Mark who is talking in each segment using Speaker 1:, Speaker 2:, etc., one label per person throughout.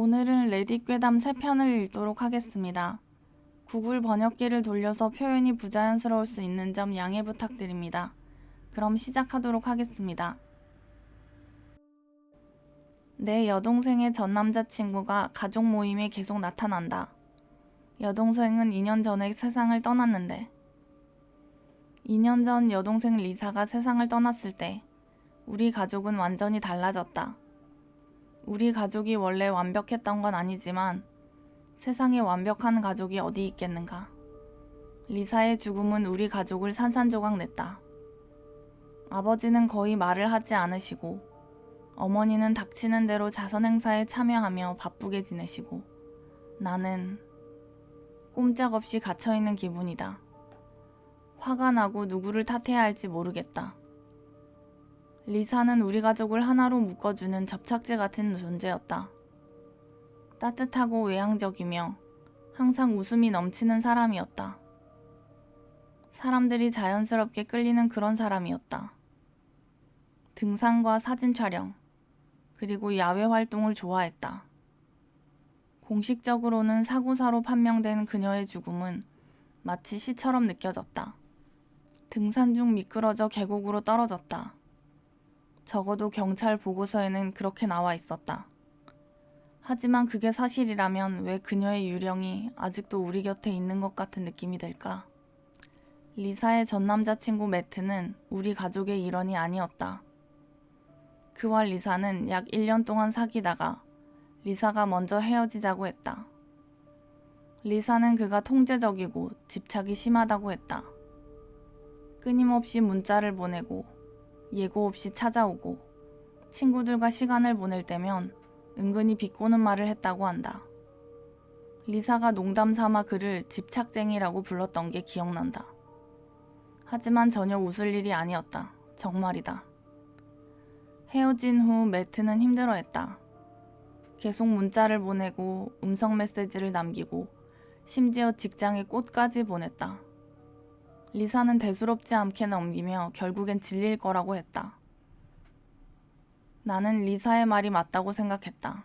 Speaker 1: 오늘은 레딧 괴담 3편을 읽도록 하겠습니다. 구글 번역기를 돌려서 표현이 부자연스러울 수 있는 점 양해 부탁드립니다. 그럼 시작하도록 하겠습니다. 내 여동생의 전 남자친구가 가족 모임에 계속 나타난다. 여동생은 2년 전에 세상을 떠났는데 2년 전 여동생 리사가 세상을 떠났을 때 우리 가족은 완전히 달라졌다. 우리 가족이 원래 완벽했던 건 아니지만 세상에 완벽한 가족이 어디 있겠는가. 리사의 죽음은 우리 가족을 산산조각 냈다. 아버지는 거의 말을 하지 않으시고 어머니는 닥치는 대로 자선 행사에 참여하며 바쁘게 지내시고 나는 꼼짝없이 갇혀있는 기분이다. 화가 나고 누구를 탓해야 할지 모르겠다. 리사는 우리 가족을 하나로 묶어주는 접착제 같은 존재였다. 따뜻하고 외향적이며 항상 웃음이 넘치는 사람이었다. 사람들이 자연스럽게 끌리는 그런 사람이었다. 등산과 사진 촬영, 그리고 야외 활동을 좋아했다. 공식적으로는 사고사로 판명된 그녀의 죽음은 마치 시처럼 느껴졌다. 등산 중 미끄러져 계곡으로 떨어졌다. 적어도 경찰 보고서에는 그렇게 나와 있었다. 하지만 그게 사실이라면 왜 그녀의 유령이 아직도 우리 곁에 있는 것 같은 느낌이 들까? 리사의 전 남자친구 매트는 우리 가족의 일원이 아니었다. 그와 리사는 약 1년 동안 사귀다가 리사가 먼저 헤어지자고 했다. 리사는 그가 통제적이고 집착이 심하다고 했다. 끊임없이 문자를 보내고 예고 없이 찾아오고 친구들과 시간을 보낼 때면 은근히 비꼬는 말을 했다고 한다. 리사가 농담 삼아 그를 집착쟁이라고 불렀던 게 기억난다. 하지만 전혀 웃을 일이 아니었다. 정말이다. 헤어진 후 매트는 힘들어했다. 계속 문자를 보내고 음성 메시지를 남기고 심지어 직장에 꽃까지 보냈다. 리사는 대수롭지 않게 넘기며 결국엔 질릴 거라고 했다. 나는 리사의 말이 맞다고 생각했다.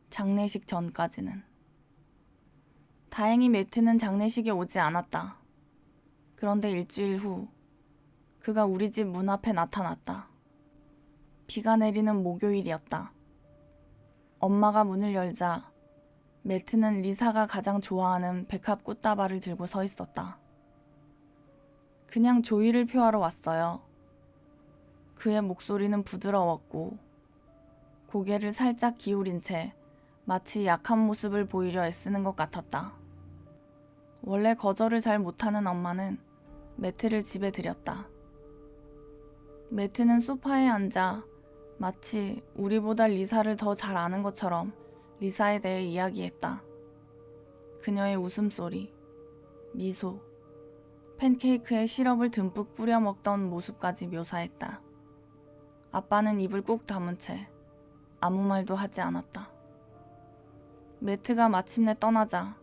Speaker 1: 장례식 전까지는. 다행히 매트는 장례식에 오지 않았다. 그런데 일주일 후 그가 우리 집 문 앞에 나타났다. 비가 내리는 목요일이었다. 엄마가 문을 열자 매트는 리사가 가장 좋아하는 백합 꽃다발을 들고 서 있었다. 그냥 조의를 표하러 왔어요. 그의 목소리는 부드러웠고 고개를 살짝 기울인 채 마치 약한 모습을 보이려 애쓰는 것 같았다. 원래 거절을 잘 못하는 엄마는 매트를 집에 들였다. 매트는 소파에 앉아 마치 우리보다 리사를 더 잘 아는 것처럼 리사에 대해 이야기했다. 그녀의 웃음소리, 미소, 팬케이크에 시럽을 듬뿍 뿌려 먹던 모습까지 묘사했다. 아빠는 입을 꾹 다문 채 아무 말도 하지 않았다. 매트가 마침내 떠나자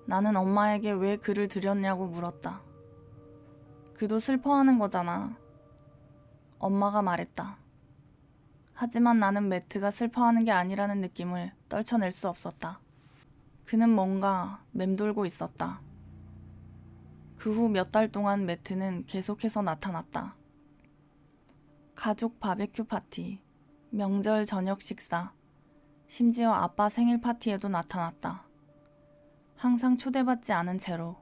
Speaker 1: 나는 엄마에게 왜 그를 들였냐고 물었다. 그도 슬퍼하는 거잖아. 엄마가 말했다. 하지만 나는 매트가 슬퍼하는 게 아니라는 느낌을 떨쳐낼 수 없었다. 그는 뭔가 맴돌고 있었다. 그 후 몇 달 동안 매트는 계속해서 나타났다. 가족 바베큐 파티, 명절 저녁 식사, 심지어 아빠 생일 파티에도 나타났다. 항상 초대받지 않은 채로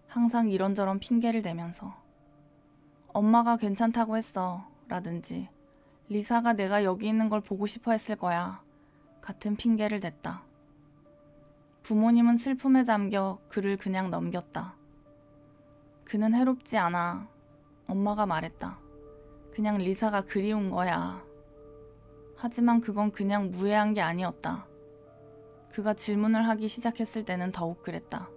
Speaker 1: 항상 이런저런 핑계를 대면서 엄마가 괜찮다고 했어 라든지 리사가 내가 여기 있는 걸 보고 싶어 했을 거야 같은 핑계를 댔다. 부모님은 슬픔에 잠겨 그를 그냥 넘겼다. 그는 해롭지 않아. 엄마가 말했다. 그냥 리사가 그리운 거야. 하지만 그건 그냥 무해한 게 아니었다. 그가 질문을 하기 시작했을 때는 더욱 그랬다.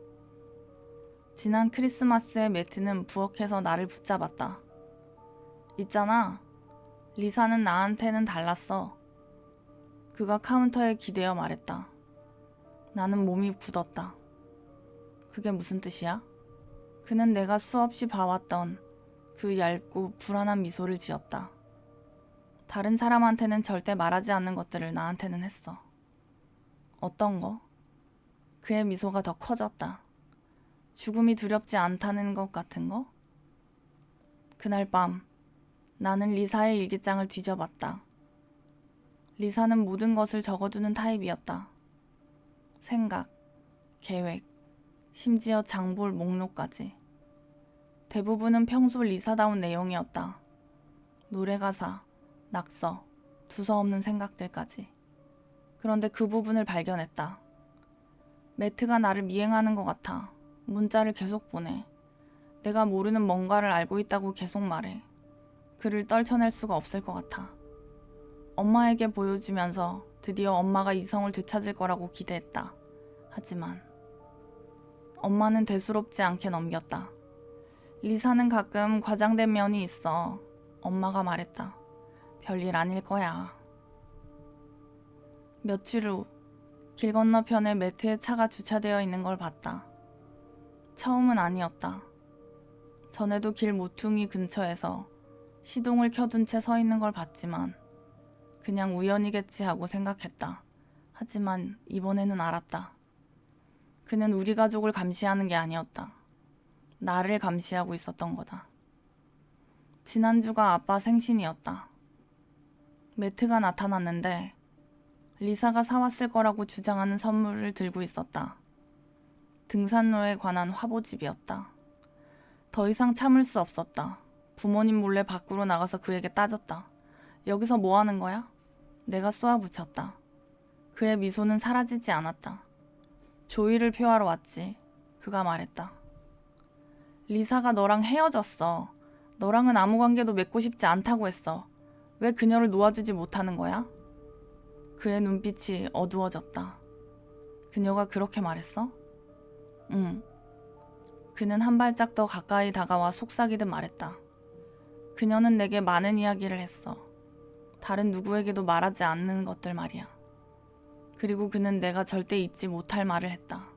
Speaker 1: 지난 크리스마스에 매트는 부엌에서 나를 붙잡았다. 있잖아. 리사는 나한테는 달랐어. 그가 카운터에 기대어 말했다. 나는 몸이 굳었다. 그게 무슨 뜻이야? 그는 내가 수없이 봐왔던 그 얇고 불안한 미소를 지었다. 다른 사람한테는 절대 말하지 않는 것들을 나한테는 했어. 어떤 거? 그의 미소가 더 커졌다. 죽음이 두렵지 않다는 것 같은 거? 그날 밤 나는 리사의 일기장을 뒤져봤다. 리사는 모든 것을 적어두는 타입이었다. 생각, 계획, 심지어 장볼 목록까지. 대부분은 평소 리사다운 내용이었다. 노래가사, 낙서, 두서없는 생각들까지. 그런데 그 부분을 발견했다. 매트가 나를 미행하는 것 같아. 문자를 계속 보내. 내가 모르는 뭔가를 알고 있다고 계속 말해. 그를 떨쳐낼 수가 없을 것 같아. 엄마에게 보여주면서 드디어 엄마가 이성을 되찾을 거라고 기대했다. 하지만 엄마는 대수롭지 않게 넘겼다. 리사는 가끔 과장된 면이 있어. 엄마가 말했다. 별일 아닐 거야. 며칠 후 길 건너편에 매트의 차가 주차되어 있는 걸 봤다. 처음은 아니었다. 전에도 길 모퉁이 근처에서 시동을 켜둔 채 서 있는 걸 봤지만 그냥 우연이겠지 하고 생각했다. 하지만 이번에는 알았다. 그는 우리 가족을 감시하는 게 아니었다. 나를 감시하고 있었던 거다. 지난주가 아빠 생신이었다. 매트가 나타났는데 리사가 사왔을 거라고 주장하는 선물을 들고 있었다. 등산로에 관한 화보집이었다. 더 이상 참을 수 없었다. 부모님 몰래 밖으로 나가서 그에게 따졌다. 여기서 뭐 하는 거야? 내가 쏘아붙였다. 그의 미소는 사라지지 않았다. 조의를 표하러 왔지. 그가 말했다. 리사가 너랑 헤어졌어. 너랑은 아무 관계도 맺고 싶지 않다고 했어. 왜 그녀를 놓아주지 못하는 거야? 그의 눈빛이 어두워졌다. 그녀가 그렇게 말했어? 응. 그는 한 발짝 더 가까이 다가와 속삭이듯 말했다. 그녀는 내게 많은 이야기를 했어. 다른 누구에게도 말하지 않는 것들 말이야. 그리고 그는 내가 절대 잊지 못할 말을 했다.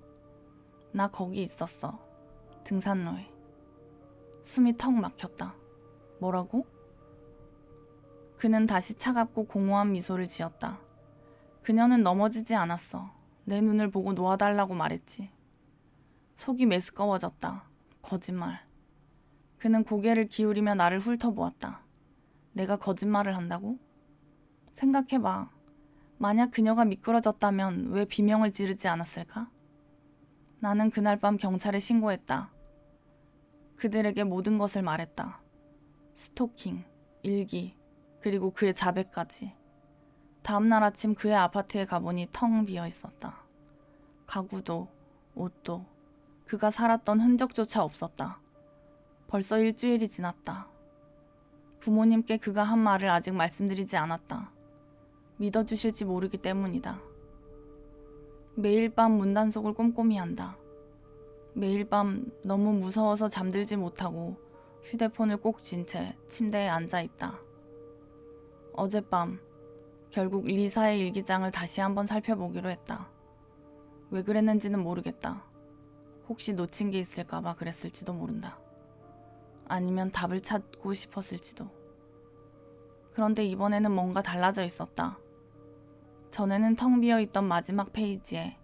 Speaker 1: 나 거기 있었어. 등산로에. 숨이 턱 막혔다. 뭐라고? 그는 다시 차갑고 공허한 미소를 지었다. 그녀는 넘어지지 않았어. 내 눈을 보고 놓아달라고 말했지. 속이 메스꺼워졌다. 거짓말. 그는 고개를 기울이며 나를 훑어보았다. 내가 거짓말을 한다고? 생각해봐. 만약 그녀가 미끄러졌다면 왜 비명을 지르지 않았을까? 나는 그날 밤 경찰에 신고했다. 그들에게 모든 것을 말했다. 스토킹, 일기, 그리고 그의 자백까지. 다음날 아침 그의 아파트에 가보니 텅 비어 있었다. 가구도, 옷도, 그가 살았던 흔적조차 없었다. 벌써 일주일이 지났다. 부모님께 그가 한 말을 아직 말씀드리지 않았다. 믿어주실지 모르기 때문이다. 매일 밤 문단속을 꼼꼼히 한다. 매일 밤 너무 무서워서 잠들지 못하고 휴대폰을 꼭 쥔 채 침대에 앉아있다. 어젯밤 결국 리사의 일기장을 다시 한번 살펴보기로 했다. 왜 그랬는지는 모르겠다. 혹시 놓친 게 있을까봐 그랬을지도 모른다. 아니면 답을 찾고 싶었을지도. 그런데 이번에는 뭔가 달라져 있었다. 전에는 텅 비어있던 마지막 페이지에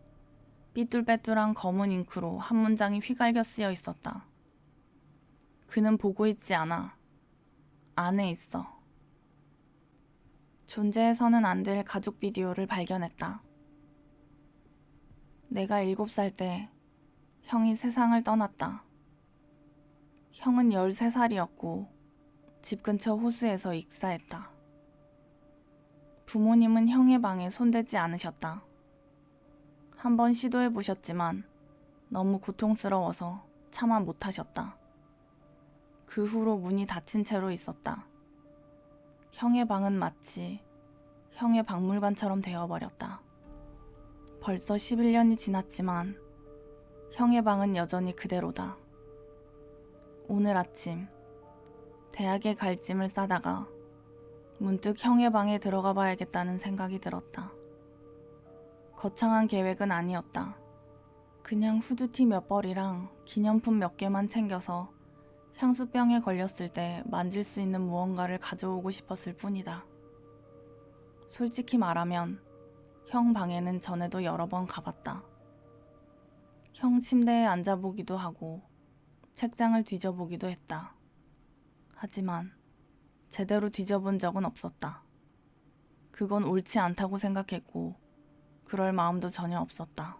Speaker 1: 삐뚤빼뚤한 검은 잉크로 한 문장이 휘갈겨 쓰여 있었다. 그는 보고 있지 않아. 안에 있어. 존재해서는 안 될 가족 비디오를 발견했다. 내가 7살 때 형이 세상을 떠났다. 형은 13살이었고 집 근처 호수에서 익사했다. 부모님은 형의 방에 손대지 않으셨다. 한번 시도해 보셨지만 너무 고통스러워서 차마 못하셨다. 그 후로 문이 닫힌 채로 있었다. 형의 방은 마치 형의 박물관처럼 되어버렸다. 벌써 11년이 지났지만 형의 방은 여전히 그대로다. 오늘 아침 대학에 갈 짐을 싸다가 문득 형의 방에 들어가 봐야겠다는 생각이 들었다. 거창한 계획은 아니었다. 그냥 후드티 몇 벌이랑 기념품 몇 개만 챙겨서 향수병에 걸렸을 때 만질 수 있는 무언가를 가져오고 싶었을 뿐이다. 솔직히 말하면 형 방에는 전에도 여러 번 가봤다. 형 침대에 앉아보기도 하고 책장을 뒤져보기도 했다. 하지만 제대로 뒤져본 적은 없었다. 그건 옳지 않다고 생각했고 그럴 마음도 전혀 없었다.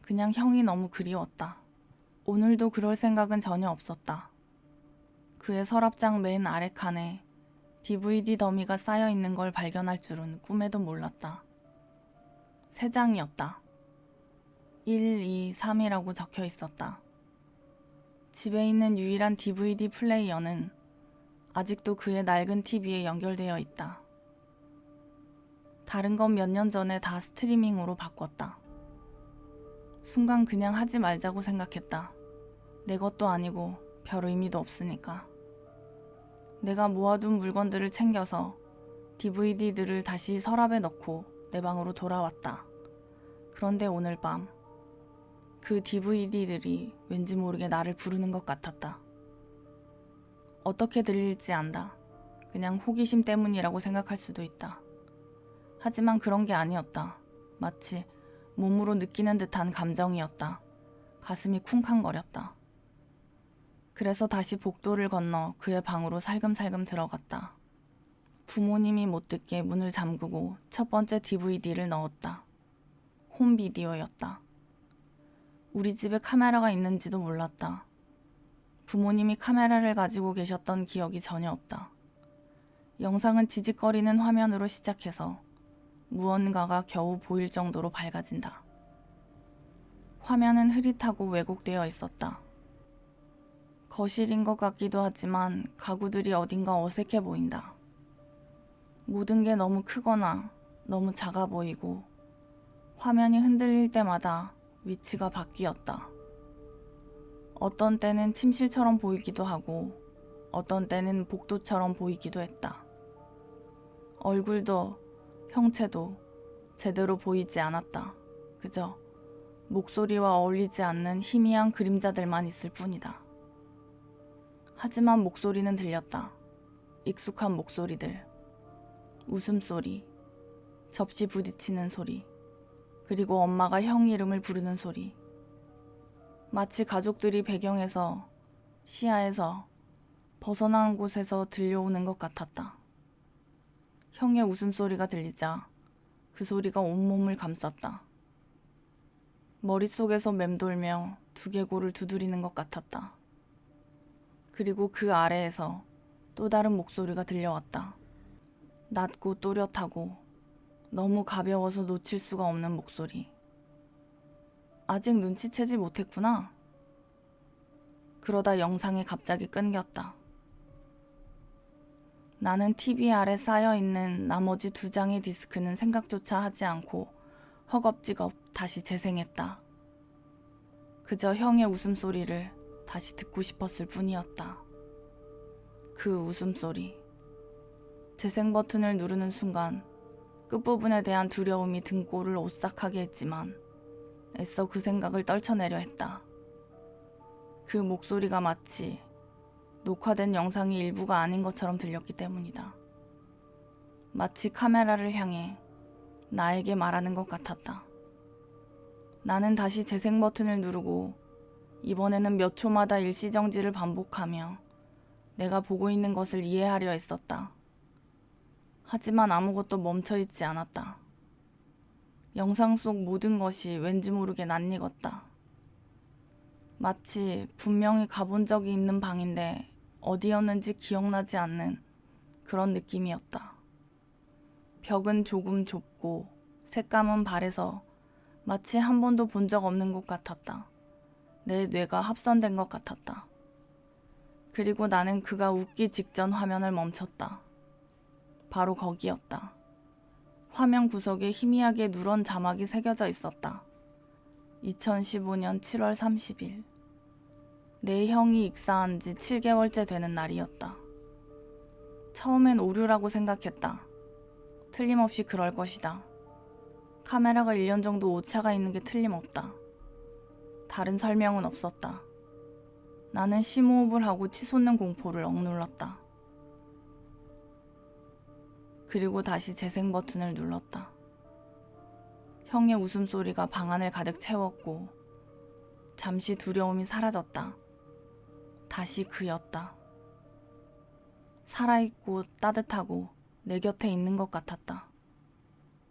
Speaker 1: 그냥 형이 너무 그리웠다. 오늘도 그럴 생각은 전혀 없었다. 그의 서랍장 맨 아래 칸에 DVD 더미가 쌓여있는 걸 발견할 줄은 꿈에도 몰랐다. 3장이었다. 1, 2, 3이라고 적혀 있었다. 집에 있는 유일한 DVD 플레이어는 아직도 그의 낡은 TV에 연결되어 있다. 다른 건 몇 년 전에 다 스트리밍으로 바꿨다. 순간 그냥 하지 말자고 생각했다. 내 것도 아니고 별 의미도 없으니까. 내가 모아둔 물건들을 챙겨서 DVD들을 다시 서랍에 넣고 내 방으로 돌아왔다. 그런데 오늘 밤 그 DVD들이 왠지 모르게 나를 부르는 것 같았다. 어떻게 들릴지 안다. 그냥 호기심 때문이라고 생각할 수도 있다. 하지만 그런 게 아니었다. 마치 몸으로 느끼는 듯한 감정이었다. 가슴이 쿵쾅거렸다. 그래서 다시 복도를 건너 그의 방으로 살금살금 들어갔다. 부모님이 못 듣게 문을 잠그고 첫 번째 DVD를 넣었다. 홈비디오였다. 우리 집에 카메라가 있는지도 몰랐다. 부모님이 카메라를 가지고 계셨던 기억이 전혀 없다. 영상은 지직거리는 화면으로 시작해서 무언가가 겨우 보일 정도로 밝아진다. 화면은 흐릿하고 왜곡되어 있었다. 거실인 것 같기도 하지만 가구들이 어딘가 어색해 보인다. 모든 게 너무 크거나 너무 작아 보이고 화면이 흔들릴 때마다 위치가 바뀌었다. 어떤 때는 침실처럼 보이기도 하고 어떤 때는 복도처럼 보이기도 했다. 얼굴도 형체도 제대로 보이지 않았다. 그저 목소리와 어울리지 않는 희미한 그림자들만 있을 뿐이다. 하지만 목소리는 들렸다. 익숙한 목소리들. 웃음소리, 접시 부딪히는 소리, 그리고 엄마가 형 이름을 부르는 소리. 마치 가족들이 배경에서, 시야에서, 벗어난 곳에서 들려오는 것 같았다. 형의 웃음소리가 들리자 그 소리가 온몸을 감쌌다. 머릿속에서 맴돌며 두개골을 두드리는 것 같았다. 그리고 그 아래에서 또 다른 목소리가 들려왔다. 낮고 또렷하고 너무 가벼워서 놓칠 수가 없는 목소리. 아직 눈치채지 못했구나. 그러다 영상이 갑자기 끊겼다. 나는 TV 아래 쌓여있는 나머지 2장의 디스크는 생각조차 하지 않고 허겁지겁 다시 재생했다. 그저 형의 웃음소리를 다시 듣고 싶었을 뿐이었다. 그 웃음소리. 재생 버튼을 누르는 순간 끝부분에 대한 두려움이 등골을 오싹하게 했지만 애써 그 생각을 떨쳐내려 했다. 그 목소리가 마치 녹화된 영상이 일부가 아닌 것처럼 들렸기 때문이다. 마치 카메라를 향해 나에게 말하는 것 같았다. 나는 다시 재생 버튼을 누르고 이번에는 몇 초마다 일시정지를 반복하며 내가 보고 있는 것을 이해하려 했었다. 하지만 아무것도 멈춰있지 않았다. 영상 속 모든 것이 왠지 모르게 낯익었다. 마치 분명히 가본 적이 있는 방인데 어디였는지 기억나지 않는 그런 느낌이었다. 벽은 조금 좁고 색감은 바래서 마치 한 번도 본 적 없는 것 같았다. 내 뇌가 합선된 것 같았다. 그리고 나는 그가 웃기 직전 화면을 멈췄다. 바로 거기였다. 화면 구석에 희미하게 누런 자막이 새겨져 있었다. 2015년 7월 30일. 내 형이 익사한 지 7개월째 되는 날이었다. 처음엔 오류라고 생각했다. 틀림없이 그럴 것이다. 카메라가 1년 정도 오차가 있는 게 틀림없다. 다른 설명은 없었다. 나는 심호흡을 하고 치솟는 공포를 억눌렀다. 그리고 다시 재생 버튼을 눌렀다. 형의 웃음소리가 방 안을 가득 채웠고 잠시 두려움이 사라졌다. 다시 그였다. 살아있고 따뜻하고 내 곁에 있는 것 같았다.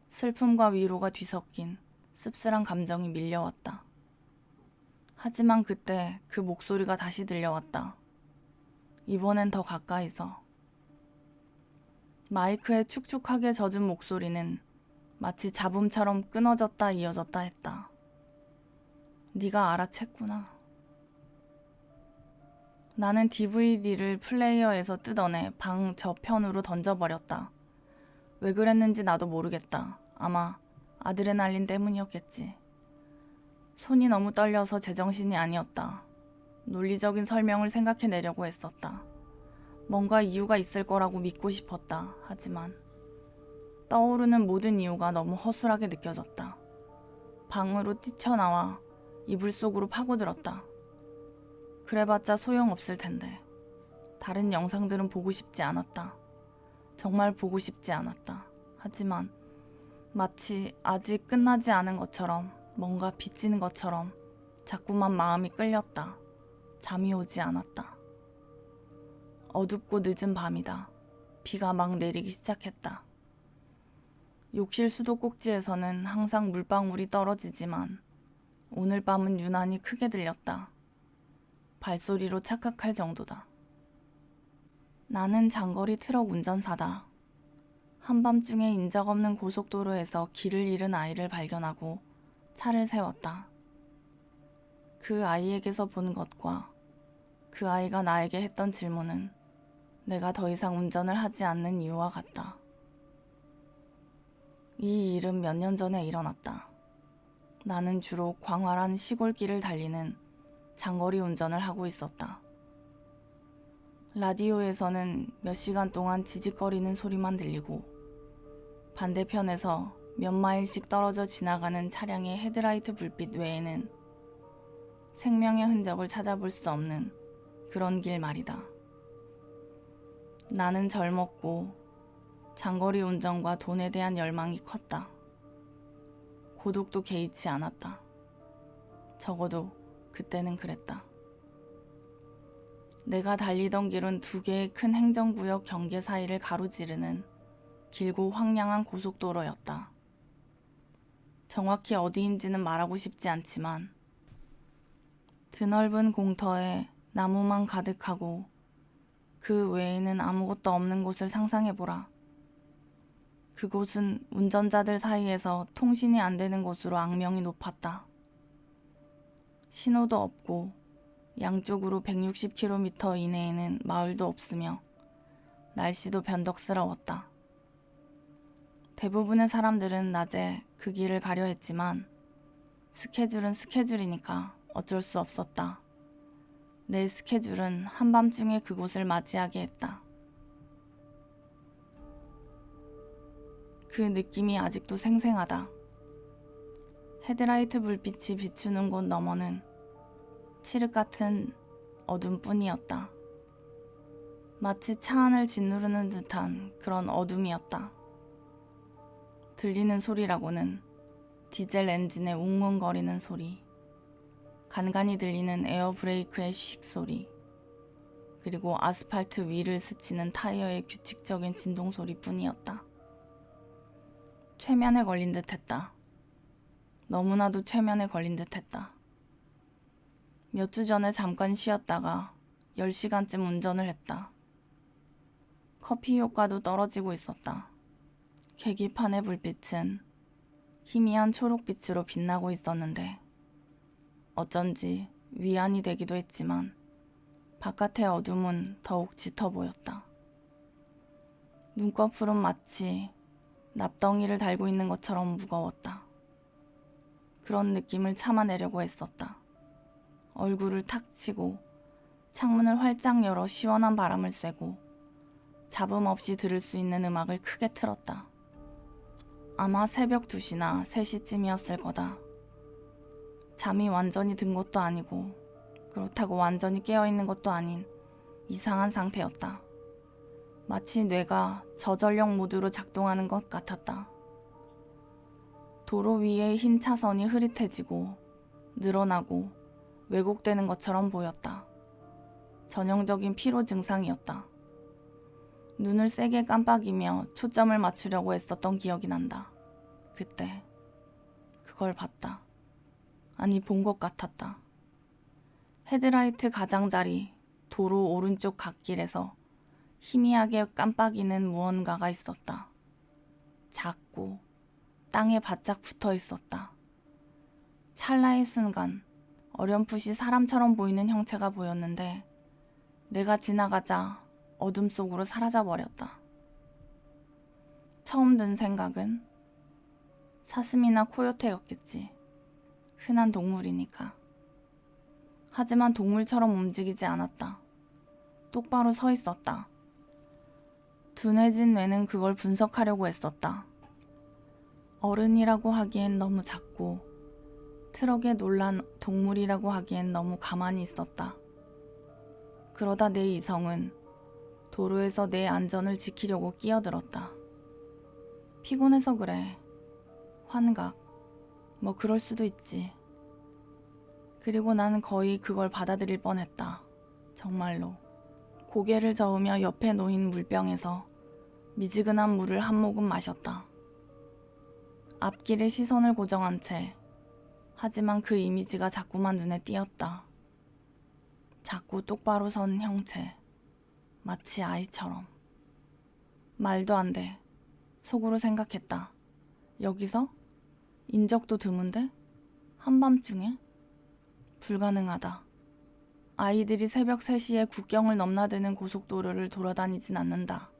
Speaker 1: 슬픔과 위로가 뒤섞인 씁쓸한 감정이 밀려왔다. 하지만 그때 그 목소리가 다시 들려왔다. 이번엔 더 가까이서. 마이크의 축축하게 젖은 목소리는 마치 잡음처럼 끊어졌다 이어졌다 했다. 네가 알아챘구나. 나는 DVD를 플레이어에서 뜯어내 방 저편으로 던져버렸다. 왜 그랬는지 나도 모르겠다. 아마 아드레날린 때문이었겠지. 손이 너무 떨려서 제정신이 아니었다. 논리적인 설명을 생각해내려고 했었다. 뭔가 이유가 있을 거라고 믿고 싶었다. 하지만 떠오르는 모든 이유가 너무 허술하게 느껴졌다. 방으로 뛰쳐나와 이불 속으로 파고들었다. 그래봤자 소용없을 텐데. 다른 영상들은 보고 싶지 않았다. 정말 보고 싶지 않았다. 하지만 마치 아직 끝나지 않은 것처럼, 뭔가 빚지는 것처럼 자꾸만 마음이 끌렸다. 잠이 오지 않았다. 어둡고 늦은 밤이다. 비가 막 내리기 시작했다. 욕실 수도꼭지에서는 항상 물방울이 떨어지지만 오늘 밤은 유난히 크게 들렸다. 발소리로 착각할 정도다. 나는 장거리 트럭 운전사다. 한밤중에 인적 없는 고속도로에서 길을 잃은 아이를 발견하고 차를 세웠다. 그 아이에게서 본 것과 그 아이가 나에게 했던 질문은 내가 더 이상 운전을 하지 않는 이유와 같다. 이 일은 몇 년 전에 일어났다. 나는 주로 광활한 시골길을 달리는 장거리 운전을 하고 있었다. 라디오에서는 몇 시간 동안 지직거리는 소리만 들리고 반대편에서 몇 마일씩 떨어져 지나가는 차량의 헤드라이트 불빛 외에는 생명의 흔적을 찾아볼 수 없는 그런 길 말이다. 나는 젊었고 장거리 운전과 돈에 대한 열망이 컸다. 고독도 개의치 않았다. 적어도 그때는 그랬다. 내가 달리던 길은 두 개의 큰 행정구역 경계 사이를 가로지르는 길고 황량한 고속도로였다. 정확히 어디인지는 말하고 싶지 않지만 드넓은 공터에 나무만 가득하고 그 외에는 아무것도 없는 곳을 상상해보라. 그곳은 운전자들 사이에서 통신이 안 되는 곳으로 악명이 높았다. 신호도 없고 양쪽으로 160km 이내에는 마을도 없으며 날씨도 변덕스러웠다. 대부분의 사람들은 낮에 그 길을 가려 했지만 스케줄은 스케줄이니까 어쩔 수 없었다. 내 스케줄은 한밤중에 그곳을 맞이하게 했다. 그 느낌이 아직도 생생하다. 헤드라이트 불빛이 비추는 곳 너머는 칠흑 같은 어둠뿐이었다. 마치 차 안을 짓누르는 듯한 그런 어둠이었다. 들리는 소리라고는 디젤 엔진의 웅웅거리는 소리, 간간히 들리는 에어브레이크의 씩 소리, 그리고 아스팔트 위를 스치는 타이어의 규칙적인 진동 소리뿐이었다. 최면에 걸린 듯했다. 너무나도 최면에 걸린 듯했다. 몇 주 전에 잠깐 쉬었다가 10시간쯤 운전을 했다. 커피 효과도 떨어지고 있었다. 계기판의 불빛은 희미한 초록빛으로 빛나고 있었는데 어쩐지 위안이 되기도 했지만 바깥의 어둠은 더욱 짙어 보였다. 눈꺼풀은 마치 납덩이를 달고 있는 것처럼 무거웠다. 그런 느낌을 참아내려고 했었다. 얼굴을 탁 치고 창문을 활짝 열어 시원한 바람을 쐬고 잡음 없이 들을 수 있는 음악을 크게 틀었다. 아마 새벽 2시나 3시쯤이었을 거다. 잠이 완전히 든 것도 아니고 그렇다고 완전히 깨어있는 것도 아닌 이상한 상태였다. 마치 뇌가 저전력 모드로 작동하는 것 같았다. 도로 위의 흰 차선이 흐릿해지고 늘어나고 왜곡되는 것처럼 보였다. 전형적인 피로 증상이었다. 눈을 세게 깜빡이며 초점을 맞추려고 애썼던 기억이 난다. 그때 그걸 봤다. 아니, 본 것 같았다. 헤드라이트 가장자리 도로 오른쪽 갓길에서 희미하게 깜빡이는 무언가가 있었다. 작고 땅에 바짝 붙어 있었다. 찰나의 순간 어렴풋이 사람처럼 보이는 형체가 보였는데 내가 지나가자 어둠 속으로 사라져버렸다. 처음 든 생각은 사슴이나 코요테였겠지. 흔한 동물이니까. 하지만 동물처럼 움직이지 않았다. 똑바로 서 있었다. 둔해진 뇌는 그걸 분석하려고 애썼다. 어른이라고 하기엔 너무 작고 트럭에 놀란 동물이라고 하기엔 너무 가만히 있었다. 그러다 내 이성은 도로에서 내 안전을 지키려고 끼어들었다. 피곤해서 그래. 환각. 뭐 그럴 수도 있지. 그리고 나는 거의 그걸 받아들일 뻔했다. 정말로. 고개를 저으며 옆에 놓인 물병에서 미지근한 물을 한 모금 마셨다. 앞길에 시선을 고정한 채 하지만 그 이미지가 자꾸만 눈에 띄었다. 작고 똑바로 선 형체. 마치 아이처럼. 말도 안 돼. 속으로 생각했다. 여기서? 인적도 드문데? 한밤중에? 불가능하다. 아이들이 새벽 3시에 국경을 넘나드는 고속도로를 돌아다니진 않는다.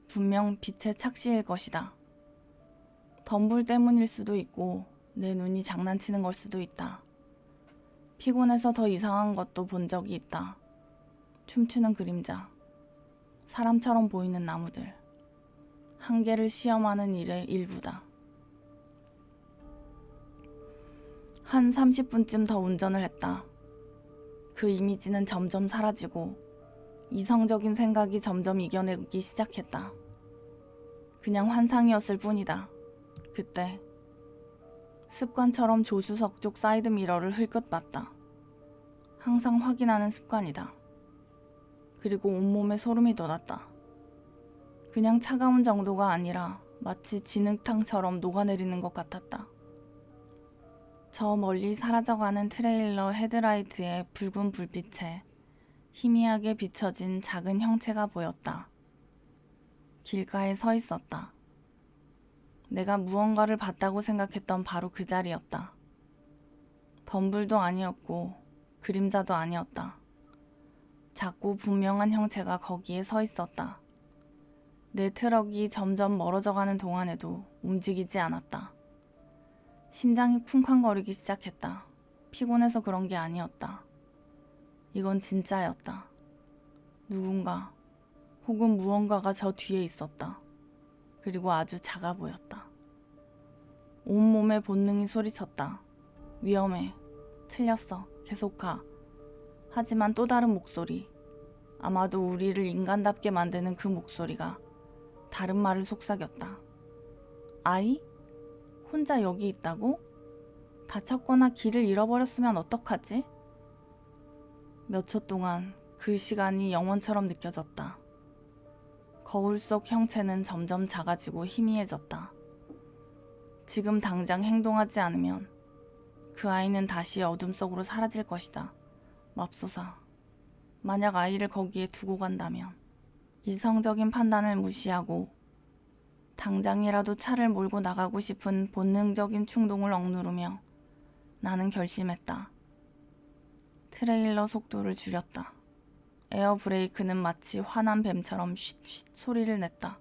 Speaker 1: 분명 빛의 착시일 것이다. 덤불 때문일 수도 있고 내 눈이 장난치는 걸 수도 있다. 피곤해서 더 이상한 것도 본 적이 있다. 춤추는 그림자, 사람처럼 보이는 나무들, 한계를 시험하는 일의 일부다. 한 30분쯤 더 운전을 했다. 그 이미지는 점점 사라지고 이성적인 생각이 점점 이겨내기 시작했다. 그냥 환상이었을 뿐이다. 그때 습관처럼 조수석 쪽 사이드 미러를 흘끗 봤다. 항상 확인하는 습관이다. 그리고 온몸에 소름이 돋았다. 그냥 차가운 정도가 아니라 마치 진흙탕처럼 녹아내리는 것 같았다. 저 멀리 사라져가는 트레일러 헤드라이트의 붉은 불빛에 희미하게 비춰진 작은 형체가 보였다. 길가에 서 있었다. 내가 무언가를 봤다고 생각했던 바로 그 자리였다. 덤불도 아니었고 그림자도 아니었다. 작고 분명한 형체가 거기에 서 있었다. 내 트럭이 점점 멀어져가는 동안에도 움직이지 않았다. 심장이 쿵쾅거리기 시작했다. 피곤해서 그런 게 아니었다. 이건 진짜였다. 누군가 혹은 무언가가 저 뒤에 있었다. 그리고 아주 작아 보였다. 온몸의 본능이 소리쳤다. 위험해. 틀렸어. 계속 가. 하지만 또 다른 목소리. 아마도 우리를 인간답게 만드는 그 목소리가 다른 말을 속삭였다. 아이? 혼자 여기 있다고? 다쳤거나 길을 잃어버렸으면 어떡하지? 몇 초 동안 그 시간이 영원처럼 느껴졌다. 거울 속 형체는 점점 작아지고 희미해졌다. 지금 당장 행동하지 않으면 그 아이는 다시 어둠 속으로 사라질 것이다. 맙소사. 만약 아이를 거기에 두고 간다면 이성적인 판단을 무시하고 당장이라도 차를 몰고 나가고 싶은 본능적인 충동을 억누르며 나는 결심했다. 트레일러 속도를 줄였다. 에어브레이크는 마치 화난 뱀처럼 쉿쉿 소리를 냈다.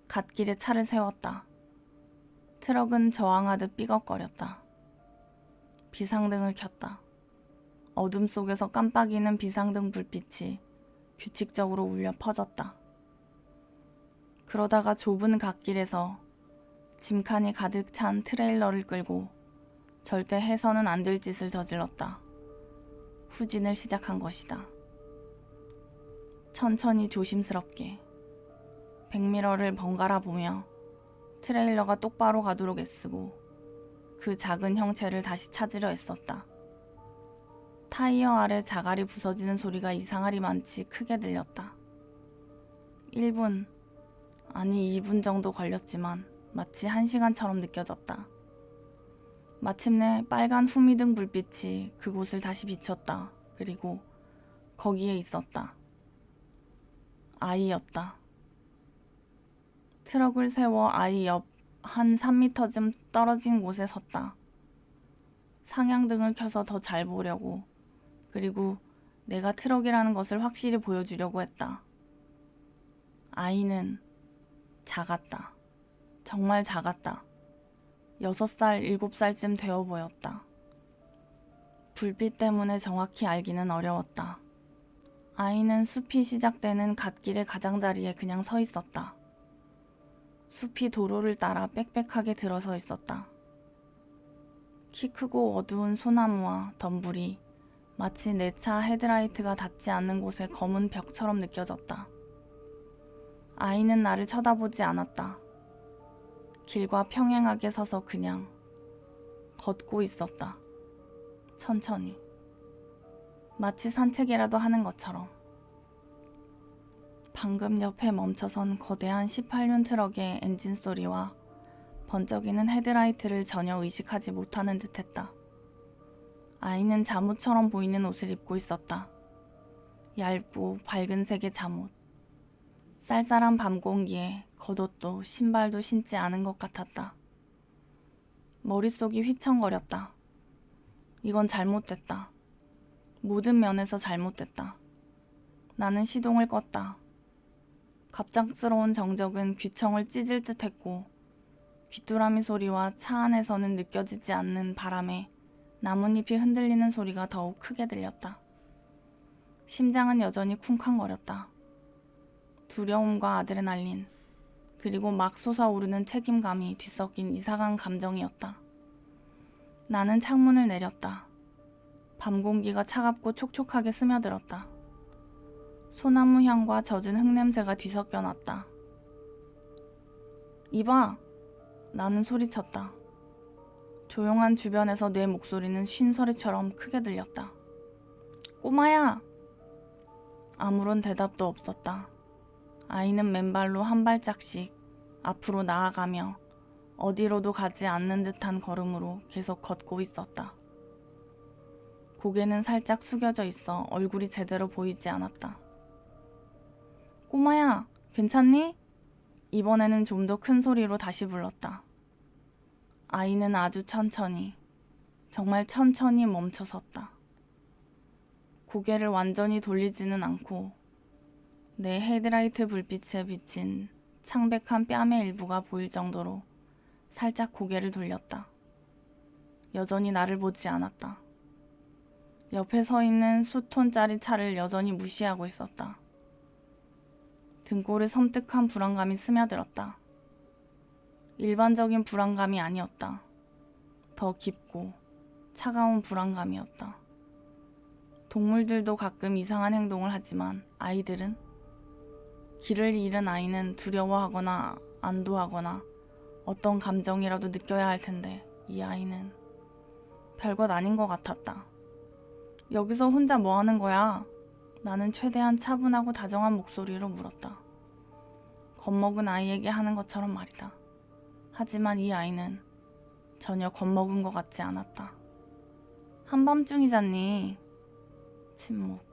Speaker 1: 갓길에 차를 세웠다. 트럭은 저항하듯 삐걱거렸다. 비상등을 켰다. 어둠 속에서 깜빡이는 비상등 불빛이 규칙적으로 울려 퍼졌다. 그러다가 좁은 갓길에서 짐칸이 가득 찬 트레일러를 끌고 절대 해서는 안 될 짓을 저질렀다. 후진을 시작한 것이다. 천천히 조심스럽게 백미러를 번갈아 보며 트레일러가 똑바로 가도록 애쓰고 그 작은 형체를 다시 찾으려 애썼다. 타이어 아래 자갈이 부서지는 소리가 이상하리만치 크게 들렸다. 1분, 아니 2분 정도 걸렸지만 마치 1시간처럼 느껴졌다. 마침내 빨간 후미등 불빛이 그곳을 다시 비췄다. 그리고 거기에 있었다. 아이였다. 트럭을 세워 아이 옆 한 3m쯤 떨어진 곳에 섰다. 상향등을 켜서 더 잘 보려고, 그리고 내가 트럭이라는 것을 확실히 보여주려고 했다. 아이는 작았다. 정말 작았다. 6살, 7살쯤 되어 보였다. 불빛 때문에 정확히 알기는 어려웠다. 아이는 숲이 시작되는 갓길의 가장자리에 그냥 서 있었다. 숲이 도로를 따라 빽빽하게 들어서 있었다. 키 크고 어두운 소나무와 덤불이 마치 내 차 헤드라이트가 닿지 않는 곳의 검은 벽처럼 느껴졌다. 아이는 나를 쳐다보지 않았다. 길과 평행하게 서서 그냥 걷고 있었다. 천천히. 마치 산책이라도 하는 것처럼. 방금 옆에 멈춰선 거대한 18륜 트럭의 엔진 소리와 번쩍이는 헤드라이트를 전혀 의식하지 못하는 듯했다. 아이는 잠옷처럼 보이는 옷을 입고 있었다. 얇고 밝은 색의 잠옷. 쌀쌀한 밤 공기에 겉옷도 신발도 신지 않은 것 같았다. 머릿속이 휘청거렸다. 이건 잘못됐다. 모든 면에서 잘못됐다. 나는 시동을 껐다. 갑작스러운 정적은 귀청을 찢을 듯 했고 귀뚜라미 소리와 차 안에서는 느껴지지 않는 바람에 나뭇잎이 흔들리는 소리가 더욱 크게 들렸다. 심장은 여전히 쿵쾅거렸다. 두려움과 아드레날린, 그리고 막 솟아오르는 책임감이 뒤섞인 이상한 감정이었다. 나는 창문을 내렸다. 밤 공기가 차갑고 촉촉하게 스며들었다. 소나무 향과 젖은 흙냄새가 뒤섞여 났다. 이봐! 나는 소리쳤다. 조용한 주변에서 내 목소리는 쉰소리처럼 크게 들렸다. 꼬마야! 아무런 대답도 없었다. 아이는 맨발로 한 발짝씩 앞으로 나아가며 어디로도 가지 않는 듯한 걸음으로 계속 걷고 있었다. 고개는 살짝 숙여져 있어 얼굴이 제대로 보이지 않았다. 꼬마야, 괜찮니? 이번에는 좀 더 큰 소리로 다시 불렀다. 아이는 아주 천천히, 정말 천천히 멈춰섰다. 고개를 완전히 돌리지는 않고 내 헤드라이트 불빛에 비친 창백한 뺨의 일부가 보일 정도로 살짝 고개를 돌렸다. 여전히 나를 보지 않았다. 옆에 서 있는 수톤짜리 차를 여전히 무시하고 있었다. 등골에 섬뜩한 불안감이 스며들었다. 일반적인 불안감이 아니었다. 더 깊고 차가운 불안감이었다. 동물들도 가끔 이상한 행동을 하지만 아이들은? 길을 잃은 아이는 두려워하거나 안도하거나 어떤 감정이라도 느껴야 할 텐데 이 아이는 별것 아닌 것 같았다. 여기서 혼자 뭐 하는 거야? 나는 최대한 차분하고 다정한 목소리로 물었다. 겁먹은 아이에게 하는 것처럼 말이다. 하지만 이 아이는 전혀 겁먹은 것 같지 않았다. 한밤중이잖니. 침묵.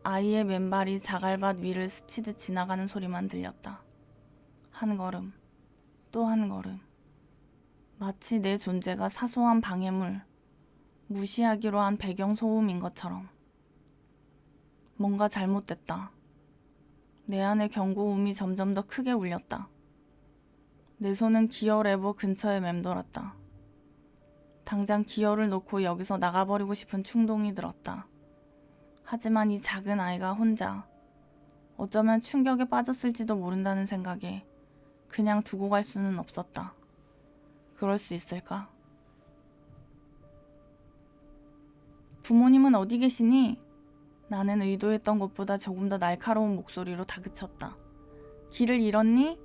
Speaker 1: 아이의 맨발이 자갈밭 위를 스치듯 지나가는 소리만 들렸다. 한 걸음, 또 한 걸음. 마치 내 존재가 사소한 방해물, 무시하기로 한 배경소음인 것처럼. 뭔가 잘못됐다. 내 안의 경고음이 점점 더 크게 울렸다. 내 손은 기어 레버 근처에 맴돌았다. 당장 기어를 놓고 여기서 나가버리고 싶은 충동이 들었다. 하지만 이 작은 아이가 혼자 어쩌면 충격에 빠졌을지도 모른다는 생각에 그냥 두고 갈 수는 없었다. 그럴 수 있을까? 부모님은 어디 계시니? 나는 의도했던 것보다 조금 더 날카로운 목소리로 다그쳤다. 길을 잃었니?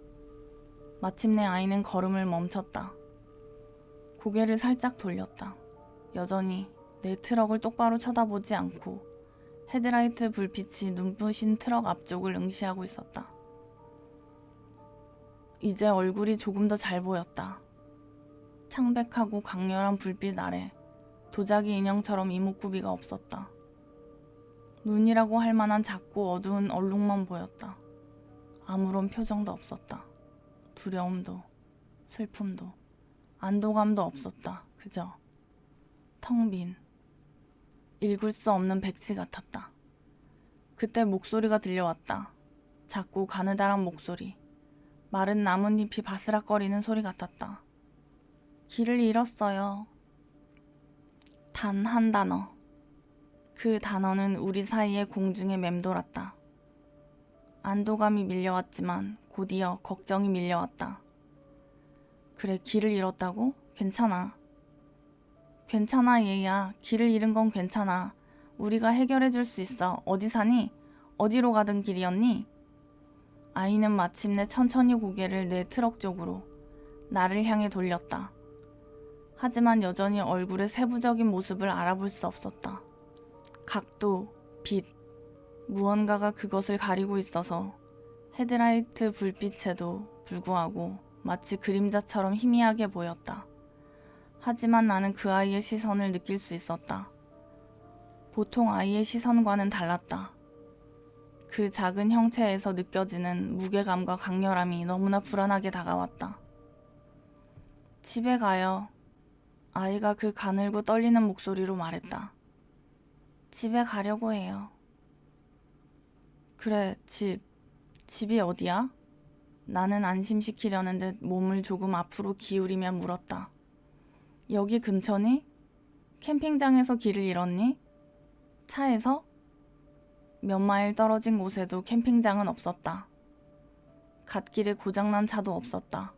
Speaker 1: 마침내 아이는 걸음을 멈췄다. 고개를 살짝 돌렸다. 여전히 내 트럭을 똑바로 쳐다보지 않고 헤드라이트 불빛이 눈부신 트럭 앞쪽을 응시하고 있었다. 이제 얼굴이 조금 더 잘 보였다. 창백하고 강렬한 불빛 아래 도자기 인형처럼 이목구비가 없었다. 눈이라고 할 만한 작고 어두운 얼룩만 보였다. 아무런 표정도 없었다. 두려움도 슬픔도 안도감도 없었다. 그저 텅 빈 읽을 수 없는 백지 같았다. 그때 목소리가 들려왔다. 작고 가느다란 목소리. 마른 나뭇잎이 바스락거리는 소리 같았다. 길을 잃었어요. 단 한 단어. 그 단어는 우리 사이의 공중에 맴돌았다. 안도감이 밀려왔지만 곧이어 걱정이 밀려왔다. 그래, 길을 잃었다고? 괜찮아. 괜찮아, 얘야. 길을 잃은 건 괜찮아. 우리가 해결해 줄 수 있어. 어디 사니? 어디로 가던 길이었니? 아이는 마침내 천천히 고개를 내 트럭 쪽으로, 나를 향해 돌렸다. 하지만 여전히 얼굴의 세부적인 모습을 알아볼 수 없었다. 각도, 빛, 무언가가 그것을 가리고 있어서 헤드라이트 불빛에도 불구하고 마치 그림자처럼 희미하게 보였다. 하지만 나는 그 아이의 시선을 느낄 수 있었다. 보통 아이의 시선과는 달랐다. 그 작은 형체에서 느껴지는 무게감과 강렬함이 너무나 불안하게 다가왔다. 집에 가요. 아이가 그 가늘고 떨리는 목소리로 말했다. 집에 가려고 해요. 그래, 집이 어디야? 나는 안심시키려는 듯 몸을 조금 앞으로 기울이며 물었다. 여기 근처니? 캠핑장에서 길을 잃었니? 차에서? 몇 마일 떨어진 곳에도 캠핑장은 없었다. 갓길에 고장난 차도 없었다.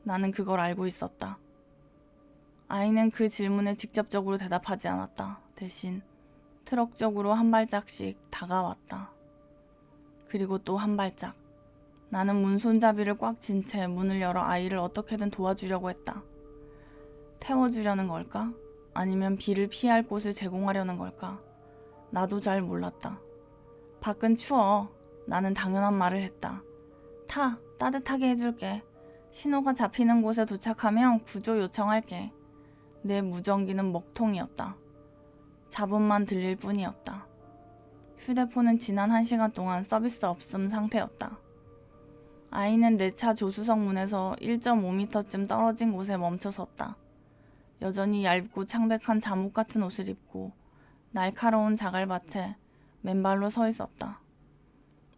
Speaker 1: 나는 그걸 알고 있었다. 아이는 그 질문에 직접적으로 대답하지 않았다. 대신 트럭 쪽으로 한 발짝씩 다가왔다. 그리고 또 한 발짝. 나는 문 손잡이를 꽉 쥔 채 문을 열어 아이를 어떻게든 도와주려고 했다. 태워주려는 걸까? 아니면 비를 피할 곳을 제공하려는 걸까? 나도 잘 몰랐다. 밖은 추워. 나는 당연한 말을 했다. 타, 따뜻하게 해줄게. 신호가 잡히는 곳에 도착하면 구조 요청할게. 내 무전기는 먹통이었다. 잡음만 들릴 뿐이었다. 휴대폰은 지난 1시간 동안 서비스 없음 상태였다. 아이는 내 차 조수석 문에서 1.5m쯤 떨어진 곳에 멈춰섰다. 여전히 얇고 창백한 잠옷 같은 옷을 입고 날카로운 자갈밭에 맨발로 서 있었다.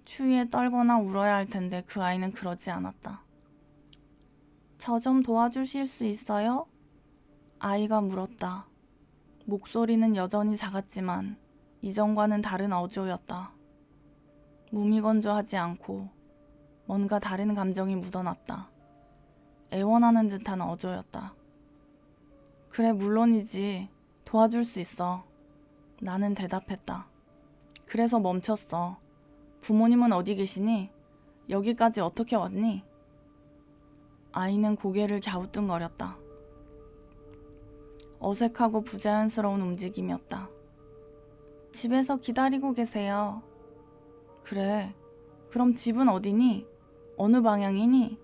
Speaker 1: 추위에 떨거나 울어야 할 텐데 그 아이는 그러지 않았다. 저 좀 도와주실 수 있어요? 아이가 물었다. 목소리는 여전히 작았지만 이전과는 다른 어조였다. 무미건조하지 않고 뭔가 다른 감정이 묻어났다. 애원하는 듯한 어조였다. 그래, 물론이지. 도와줄 수 있어. 나는 대답했다. 그래서 멈췄어. 부모님은 어디 계시니? 여기까지 어떻게 왔니? 아이는 고개를 갸우뚱거렸다. 어색하고 부자연스러운 움직임이었다. 집에서 기다리고 계세요. 그래, 그럼 집은 어디니? 어느 방향이니?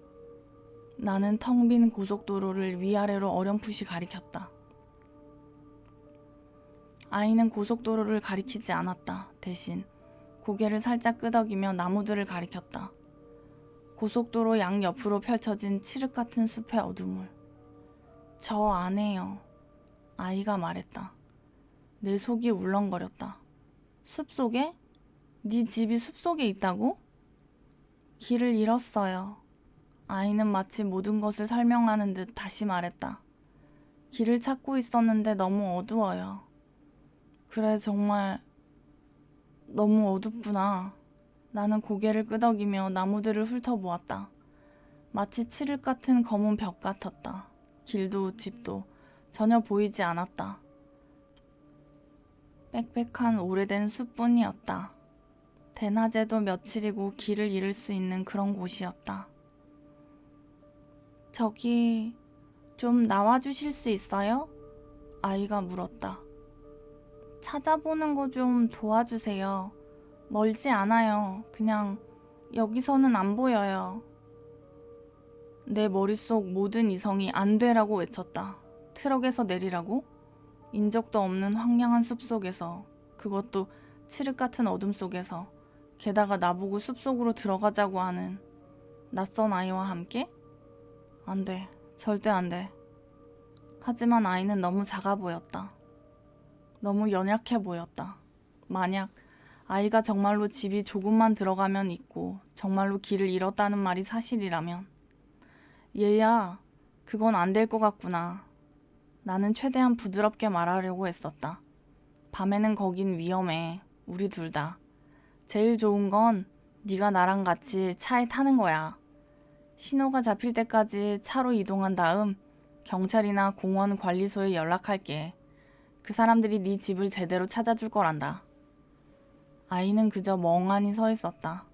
Speaker 1: 나는 텅 빈 고속도로를 위아래로 어렴풋이 가리켰다. 아이는 고속도로를 가리키지 않았다. 대신 고개를 살짝 끄덕이며 나무들을 가리켰다. 고속도로 양옆으로 펼쳐진 칠흑 같은 숲의 어두물. 저 안에요. 아이가 말했다. 내 속이 울렁거렸다. 숲속에? 네 집이 숲속에 있다고? 길을 잃었어요. 아이는 마치 모든 것을 설명하는 듯 다시 말했다. 길을 찾고 있었는데 너무 어두워요. 그래, 정말 너무 어둡구나. 나는 고개를 끄덕이며 나무들을 훑어보았다. 마치 칠흑 같은 검은 벽 같았다. 길도 집도 전혀 보이지 않았다. 빽빽한 오래된 숲뿐이었다. 대낮에도 며칠이고 길을 잃을 수 있는 그런 곳이었다. 저기 좀 나와주실 수 있어요? 아이가 물었다. 찾아보는 거 좀 도와주세요. 멀지 않아요. 그냥 여기서는 안 보여요. 내 머릿속 모든 이성이 안 돼라고 외쳤다. 트럭에서 내리라고? 인적도 없는 황량한 숲속에서, 그것도 칠흑 같은 어둠 속에서, 게다가 나보고 숲속으로 들어가자고 하는 낯선 아이와 함께? 안 돼. 절대 안 돼. 하지만 아이는 너무 작아 보였다. 너무 연약해 보였다. 만약 아이가 정말로 집이 조금만 들어가면 있고 정말로 길을 잃었다는 말이 사실이라면, 얘야, 그건 안 될 것 같구나. 나는 최대한 부드럽게 말하려고 했었다. 밤에는 거긴 위험해. 우리 둘 다. 제일 좋은 건 네가 나랑 같이 차에 타는 거야. 신호가 잡힐 때까지 차로 이동한 다음 경찰이나 공원 관리소에 연락할게. 그 사람들이 네 집을 제대로 찾아줄 거란다. 아이는 그저 멍하니 서 있었다.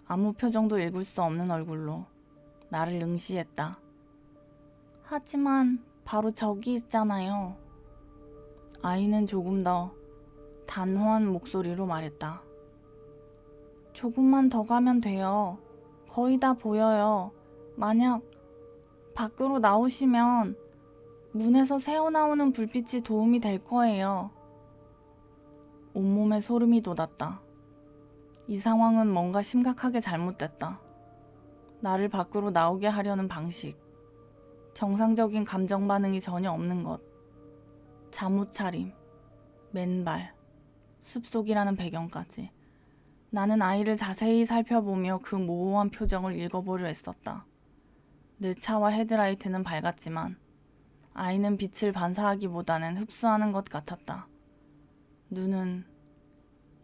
Speaker 1: 아무 표정도 읽을 수 없는 얼굴로 나를 응시했다. 하지만 바로 저기 있잖아요. 아이는 조금 더 단호한 목소리로 말했다. 조금만 더 가면 돼요. 거의 다 보여요. 만약 밖으로 나오시면 문에서 새어나오는 불빛이 도움이 될 거예요. 온몸에 소름이 돋았다. 이 상황은 뭔가 심각하게 잘못됐다. 나를 밖으로 나오게 하려는 방식, 정상적인 감정 반응이 전혀 없는 것, 잠옷 차림, 맨발, 숲속이라는 배경까지. 나는 아이를 자세히 살펴보며 그 모호한 표정을 읽어보려 했었다. 내 차와 헤드라이트는 밝았지만 아이는 빛을 반사하기보다는 흡수하는 것 같았다. 눈은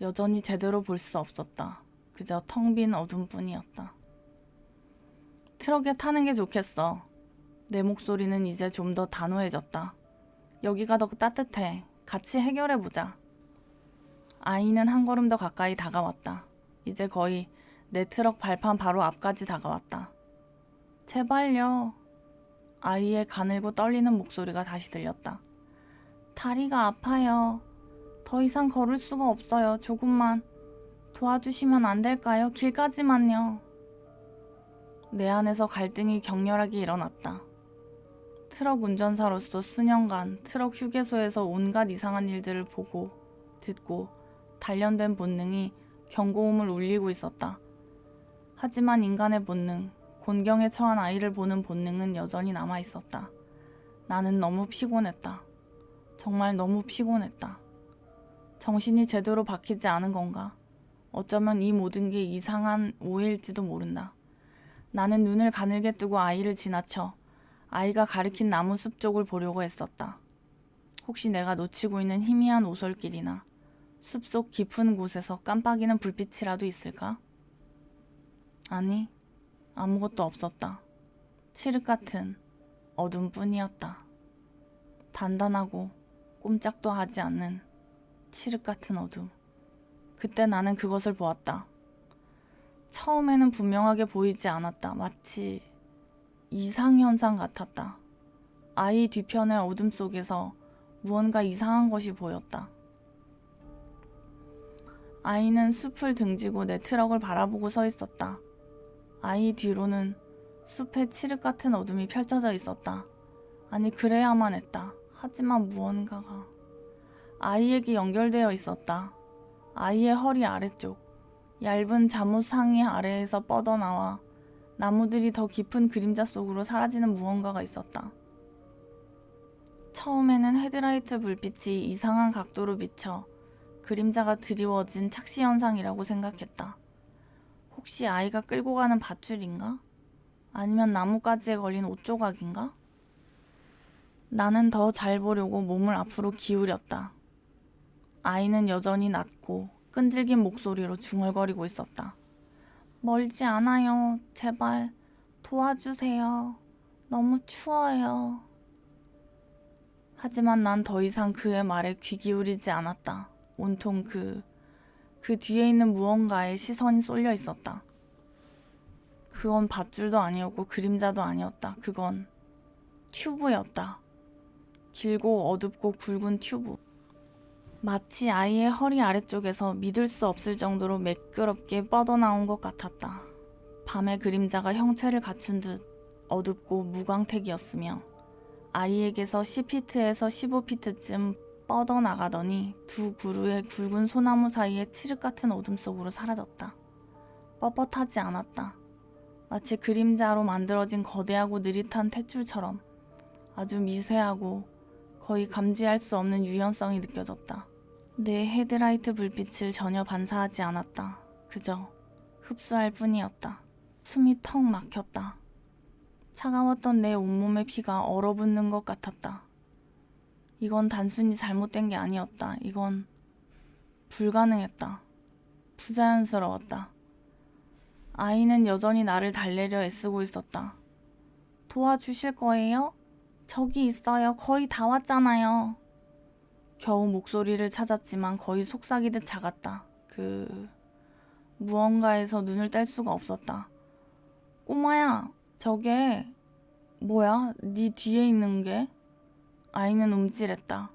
Speaker 1: 여전히 제대로 볼 수 없었다. 그저 텅 빈 어둠뿐이었다. 트럭에 타는 게 좋겠어. 내 목소리는 이제 좀 더 단호해졌다. 여기가 더 따뜻해. 같이 해결해보자. 아이는 한 걸음 더 가까이 다가왔다. 이제 거의 내 트럭 발판 바로 앞까지 다가왔다. 제발요. 아이의 가늘고 떨리는 목소리가 다시 들렸다. 다리가 아파요. 더 이상 걸을 수가 없어요. 조금만 도와주시면 안 될까요? 길까지만요. 내 안에서 갈등이 격렬하게 일어났다. 트럭 운전사로서 수년간 트럭 휴게소에서 온갖 이상한 일들을 보고 듣고 단련된 본능이 경고음을 울리고 있었다. 하지만 인간의 본능, 곤경에 처한 아이를 보는 본능은 여전히 남아있었다. 나는 너무 피곤했다. 정말 너무 피곤했다. 정신이 제대로 박히지 않은 건가? 어쩌면 이 모든 게 이상한 오해일지도 모른다. 나는 눈을 가늘게 뜨고 아이를 지나쳐 아이가 가리킨 나무 숲 쪽을 보려고 했었다. 혹시 내가 놓치고 있는 희미한 오솔길이나 숲속 깊은 곳에서 깜빡이는 불빛이라도 있을까? 아니, 아무것도 없었다. 칠흑 같은 어둠뿐이었다. 단단하고 꼼짝도 하지 않는 칠흑 같은 어둠. 그때 나는 그것을 보았다. 처음에는 분명하게 보이지 않았다. 마치 이상현상 같았다. 아이 뒤편의 어둠 속에서 무언가 이상한 것이 보였다. 아이는 숲을 등지고 내 트럭을 바라보고 서 있었다. 아이 뒤로는 숲의 칠흑 같은 어둠이 펼쳐져 있었다. 아니, 그래야만 했다. 하지만 무언가가 아이에게 연결되어 있었다. 아이의 허리 아래쪽, 얇은 잠옷 상의 아래에서 뻗어나와 나무들이 더 깊은 그림자 속으로 사라지는 무언가가 있었다. 처음에는 헤드라이트 불빛이 이상한 각도로 비쳐 그림자가 드리워진 착시 현상이라고 생각했다. 혹시 아이가 끌고 가는 밧줄인가? 아니면 나뭇가지에 걸린 옷조각인가? 나는 더 잘 보려고 몸을 앞으로 기울였다. 아이는 여전히 낮고 끈질긴 목소리로 중얼거리고 있었다. 멀지 않아요. 제발 도와주세요. 너무 추워요. 하지만 난 더 이상 그의 말에 귀 기울이지 않았다. 온통 그 뒤에 있는 무언가에 시선이 쏠려 있었다. 그건 밧줄도 아니었고 그림자도 아니었다. 그건 튜브였다. 길고 어둡고 굵은 튜브. 마치 아이의 허리 아래쪽에서 믿을 수 없을 정도로 매끄럽게 뻗어나온 것 같았다. 밤의 그림자가 형체를 갖춘 듯 어둡고 무광택이었으며 아이에게서 10피트에서 15피트쯤 뻗어나가더니 두 그루의 굵은 소나무 사이의 칠흑 같은 어둠 속으로 사라졌다. 뻣뻣하지 않았다. 마치 그림자로 만들어진 거대하고 느릿한 탯줄처럼 아주 미세하고 거의 감지할 수 없는 유연성이 느껴졌다. 내 헤드라이트 불빛을 전혀 반사하지 않았다. 그저 흡수할 뿐이었다. 숨이 턱 막혔다. 차가웠던 내 온몸의 피가 얼어붙는 것 같았다. 이건 단순히 잘못된 게 아니었다. 이건 불가능했다. 부자연스러웠다. 아이는 여전히 나를 달래려 애쓰고 있었다. 도와주실 거예요? 저기 있어요. 거의 다 왔잖아요. 겨우 목소리를 찾았지만 거의 속삭이듯 작았다. 무언가에서 눈을 뗄 수가 없었다. 꼬마야, 저게 뭐야? 네 뒤에 있는 게? 아이는 움찔했다.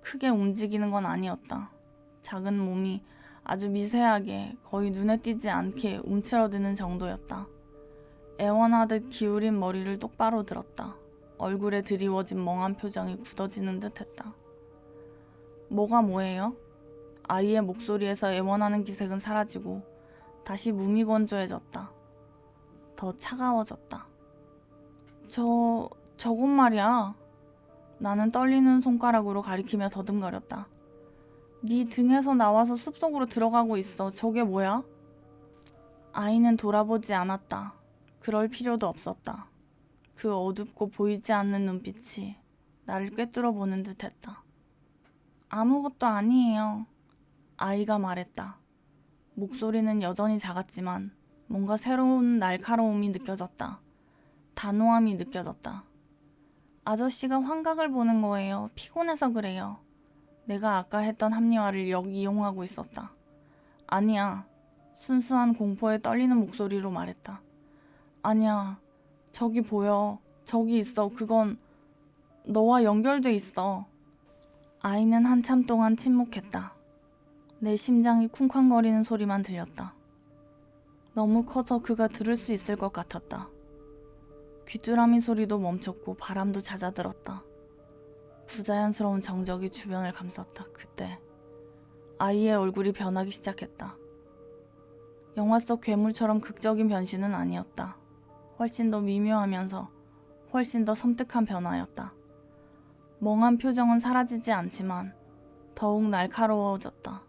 Speaker 1: 크게 움직이는 건 아니었다. 작은 몸이 아주 미세하게 거의 눈에 띄지 않게 움츠러드는 정도였다. 애원하듯 기울인 머리를 똑바로 들었다. 얼굴에 드리워진 멍한 표정이 굳어지는 듯했다. 뭐가 뭐예요? 아이의 목소리에서 애원하는 기색은 사라지고 다시 무미건조해졌다. 더 차가워졌다. 저건 말이야. 나는 떨리는 손가락으로 가리키며 더듬거렸다. 네 등에서 나와서 숲속으로 들어가고 있어. 저게 뭐야? 아이는 돌아보지 않았다. 그럴 필요도 없었다. 그 어둡고 보이지 않는 눈빛이 나를 꿰뚫어 보는 듯했다. 아무것도 아니에요. 아이가 말했다. 목소리는 여전히 작았지만 뭔가 새로운 날카로움이 느껴졌다. 단호함이 느껴졌다. 아저씨가 환각을 보는 거예요. 피곤해서 그래요. 내가 아까 했던 합리화를 역이용하고 있었다. 아니야. 순수한 공포에 떨리는 목소리로 말했다. 아니야. 저기 보여. 저기 있어. 그건 너와 연결돼 있어. 아이는 한참 동안 침묵했다. 내 심장이 쿵쾅거리는 소리만 들렸다. 너무 커서 그가 들을 수 있을 것 같았다. 귀뚜라미 소리도 멈췄고 바람도 잦아들었다. 부자연스러운 정적이 주변을 감쌌다. 그때 아이의 얼굴이 변하기 시작했다. 영화 속 괴물처럼 극적인 변신은 아니었다. 훨씬 더 미묘하면서 훨씬 더 섬뜩한 변화였다. 멍한 표정은 사라지지 않지만 더욱 날카로워졌다.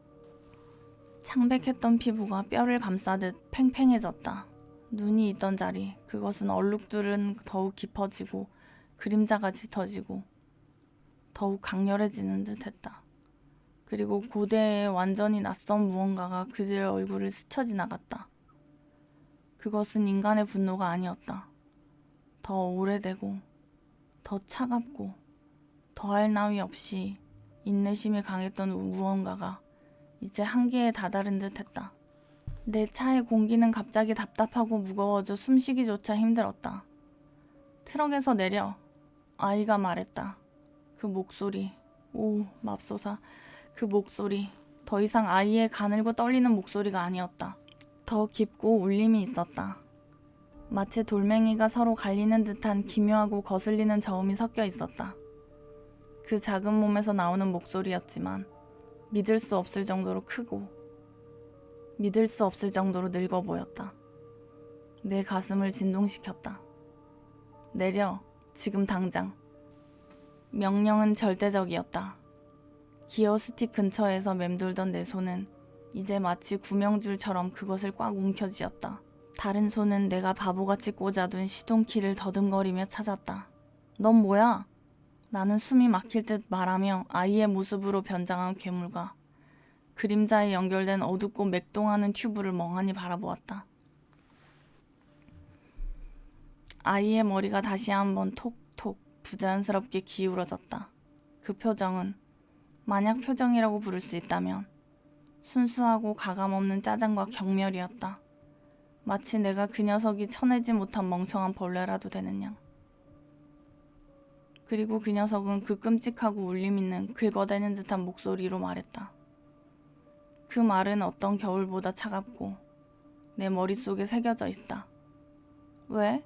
Speaker 1: 창백했던 피부가 뼈를 감싸듯 팽팽해졌다. 눈이 있던 자리, 그것은 얼룩들은 더욱 깊어지고 그림자가 짙어지고 더욱 강렬해지는 듯했다. 그리고 고대에 완전히 낯선 무언가가 그들의 얼굴을 스쳐 지나갔다. 그것은 인간의 분노가 아니었다. 더 오래되고 더 차갑고 더할 나위 없이 인내심이 강했던 무언가가 이제 한계에 다다른 듯했다. 내 차의 공기는 갑자기 답답하고 무거워져 숨쉬기조차 힘들었다. 트럭에서 내려. 아이가 말했다. 그 목소리. 오, 맙소사. 그 목소리. 더 이상 아이의 가늘고 떨리는 목소리가 아니었다. 더 깊고 울림이 있었다. 마치 돌멩이가 서로 갈리는 듯한 기묘하고 거슬리는 저음이 섞여 있었다. 그 작은 몸에서 나오는 목소리였지만 믿을 수 없을 정도로 크고 믿을 수 없을 정도로 늙어 보였다. 내 가슴을 진동시켰다. 내려, 지금 당장. 명령은 절대적이었다. 기어스틱 근처에서 맴돌던 내 손은 이제 마치 구명줄처럼 그것을 꽉 움켜쥐었다. 다른 손은 내가 바보같이 꽂아둔 시동키를 더듬거리며 찾았다. 넌 뭐야? 나는 숨이 막힐 듯 말하며 아이의 모습으로 변장한 괴물과 그림자에 연결된 어둡고 맥동하는 튜브를 멍하니 바라보았다. 아이의 머리가 다시 한번 톡톡 부자연스럽게 기울어졌다. 그 표정은 만약 표정이라고 부를 수 있다면 순수하고 가감없는 짜증과 경멸이었다. 마치 내가 그 녀석이 쳐내지 못한 멍청한 벌레라도 되는 양. 그리고 그 녀석은 그 끔찍하고 울림있는 긁어대는 듯한 목소리로 말했다. 그 말은 어떤 겨울보다 차갑고 내 머릿속에 새겨져 있다. 왜?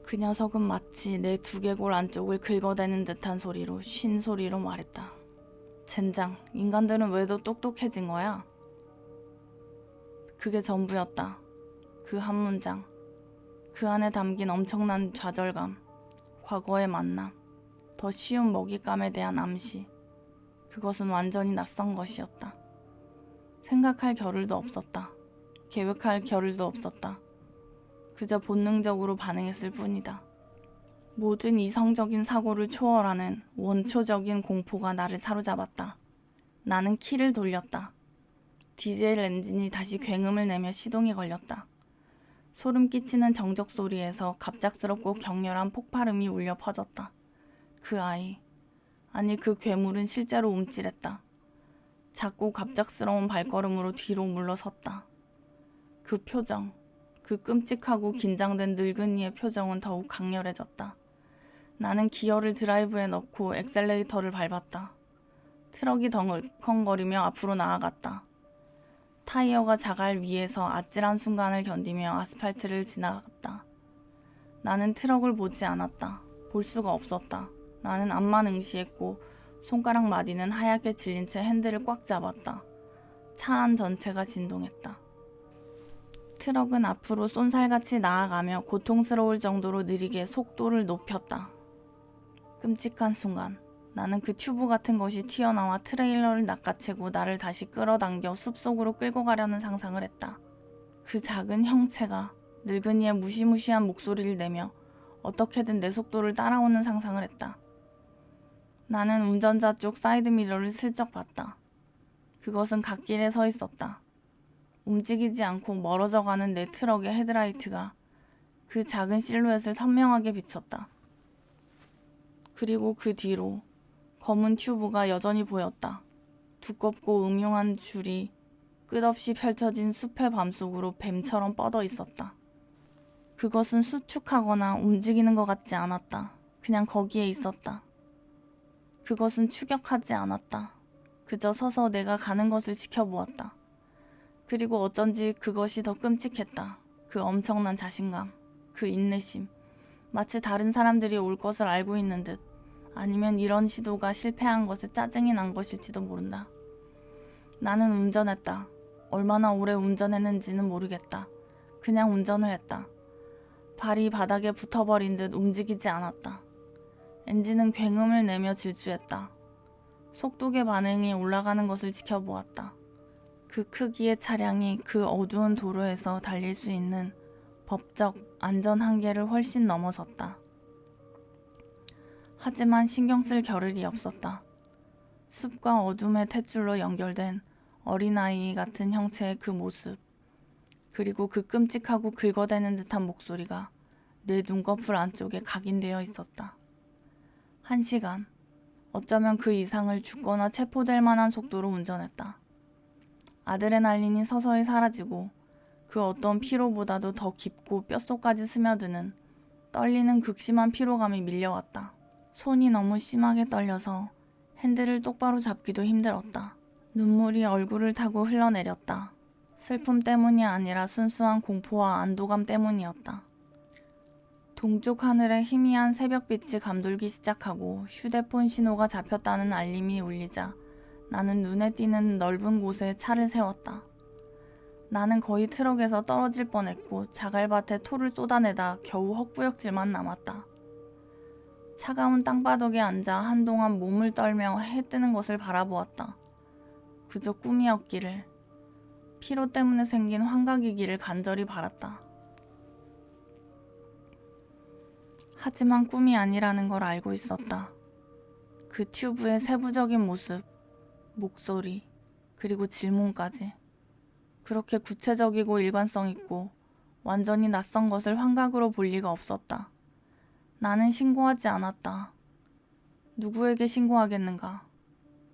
Speaker 1: 그 녀석은 마치 내 두개골 안쪽을 긁어대는 듯한 소리로 쉰 소리로 말했다. 젠장, 인간들은 왜 더 똑똑해진 거야? 그게 전부였다. 그 한 문장. 그 안에 담긴 엄청난 좌절감, 과거의 만남, 더 쉬운 먹잇감에 대한 암시. 그것은 완전히 낯선 것이었다. 생각할 겨를도 없었다. 계획할 겨를도 없었다. 그저 본능적으로 반응했을 뿐이다. 모든 이성적인 사고를 초월하는 원초적인 공포가 나를 사로잡았다. 나는 키를 돌렸다. 디젤 엔진이 다시 굉음을 내며 시동이 걸렸다. 소름 끼치는 정적 소리에서 갑작스럽고 격렬한 폭발음이 울려 퍼졌다. 그 아이, 아니 그 괴물은 실제로 움찔했다. 작고 갑작스러운 발걸음으로 뒤로 물러섰다. 그 표정, 그 끔찍하고 긴장된 늙은이의 표정은 더욱 강렬해졌다. 나는 기어를 드라이브에 넣고 엑셀레이터를 밟았다. 트럭이 덩컨거리며 앞으로 나아갔다. 타이어가 자갈 위에서 아찔한 순간을 견디며 아스팔트를 지나갔다. 나는 트럭을 보지 않았다. 볼 수가 없었다. 나는 앞만 응시했고 손가락 마디는 하얗게 질린 채 핸들을 꽉 잡았다. 차 안 전체가 진동했다. 트럭은 앞으로 쏜살같이 나아가며 고통스러울 정도로 느리게 속도를 높였다. 끔찍한 순간, 나는 그 튜브 같은 것이 튀어나와 트레일러를 낚아채고 나를 다시 끌어당겨 숲속으로 끌고 가려는 상상을 했다. 그 작은 형체가 늙은이의 무시무시한 목소리를 내며 어떻게든 내 속도를 따라오는 상상을 했다. 나는 운전자 쪽 사이드미러를 슬쩍 봤다. 그것은 갓길에 서 있었다. 움직이지 않고 멀어져가는 내 트럭의 헤드라이트가 그 작은 실루엣을 선명하게 비췄다. 그리고 그 뒤로 검은 튜브가 여전히 보였다. 두껍고 음흉한 줄이 끝없이 펼쳐진 숲의 밤속으로 뱀처럼 뻗어 있었다. 그것은 수축하거나 움직이는 것 같지 않았다. 그냥 거기에 있었다. 그것은 추격하지 않았다. 그저 서서 내가 가는 것을 지켜보았다. 그리고 어쩐지 그것이 더 끔찍했다. 그 엄청난 자신감, 그 인내심. 마치 다른 사람들이 올 것을 알고 있는 듯, 아니면 이런 시도가 실패한 것에 짜증이 난 것일지도 모른다. 나는 운전했다. 얼마나 오래 운전했는지는 모르겠다. 그냥 운전을 했다. 발이 바닥에 붙어버린 듯 움직이지 않았다. 엔진은 굉음을 내며 질주했다. 속도계 반응이 올라가는 것을 지켜보았다. 그 크기의 차량이 그 어두운 도로에서 달릴 수 있는 법적 안전 한계를 훨씬 넘어섰다. 하지만 신경 쓸 겨를이 없었다. 숲과 어둠의 탯줄로 연결된 어린아이 같은 형체의 그 모습, 그리고 그 끔찍하고 긁어대는 듯한 목소리가 내 눈꺼풀 안쪽에 각인되어 있었다. 1시간, 어쩌면 그 이상을 죽거나 체포될 만한 속도로 운전했다. 아드레날린이 서서히 사라지고 그 어떤 피로보다도 더 깊고 뼛속까지 스며드는 떨리는 극심한 피로감이 밀려왔다. 손이 너무 심하게 떨려서 핸들을 똑바로 잡기도 힘들었다. 눈물이 얼굴을 타고 흘러내렸다. 슬픔 때문이 아니라 순수한 공포와 안도감 때문이었다. 동쪽 하늘에 희미한 새벽빛이 감돌기 시작하고 휴대폰 신호가 잡혔다는 알림이 울리자 나는 눈에 띄는 넓은 곳에 차를 세웠다. 나는 거의 트럭에서 떨어질 뻔했고 자갈밭에 토를 쏟아내다 겨우 헛구역질만 남았다. 차가운 땅바닥에 앉아 한동안 몸을 떨며 해 뜨는 것을 바라보았다. 그저 꿈이었기를, 피로 때문에 생긴 환각이기를 간절히 바랐다. 하지만 꿈이 아니라는 걸 알고 있었다. 그 튜브의 세부적인 모습, 목소리, 그리고 질문까지. 그렇게 구체적이고 일관성 있고 완전히 낯선 것을 환각으로 볼 리가 없었다. 나는 신고하지 않았다. 누구에게 신고하겠는가?